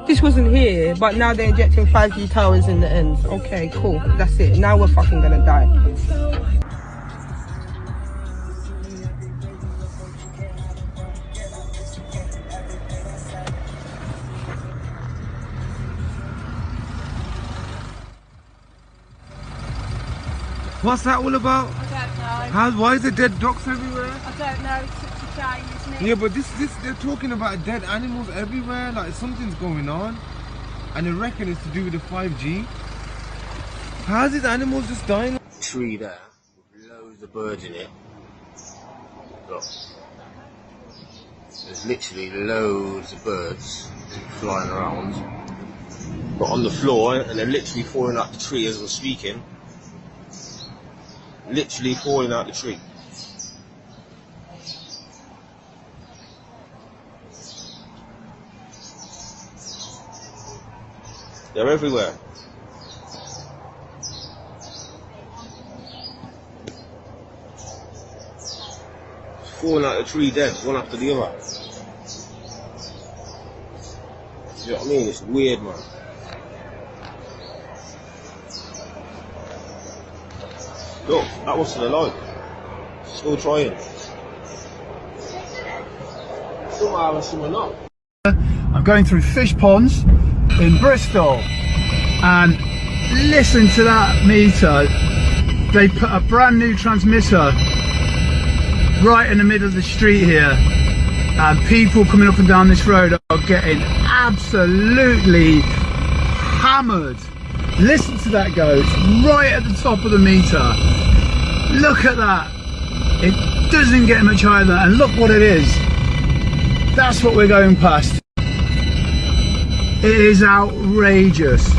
This wasn't here, but now they're injecting 5G towers in the ends. Okay, cool. That's it. Now we're fucking gonna die. What's that all about? I don't know. Why is there dead dogs everywhere? I don't know. It's such a shame, isn't it? Yeah, but they're talking about dead animals everywhere. Like something's going on, and they reckon it's to do with the 5G. How's these animals just dying? Tree there with loads of birds in it. Look, there's literally loads of birds flying around, but on the floor, and they're literally falling out the tree as we're speaking. Literally falling out the tree. They're everywhere. Falling out the tree dead, one after the other. You know what I mean? It's weird, man. Look, that was still alive. Still trying. Somehow, someone not. I'm going through fish ponds in Bristol, and listen to that meter. They put a brand new transmitter right in the middle of the street here, and people coming up and down this road are getting absolutely hammered. Listen to that, goes right at the top of the meter. Look at that. It doesn't get much higher than that, and look what it is. That's what we're going past. It is outrageous.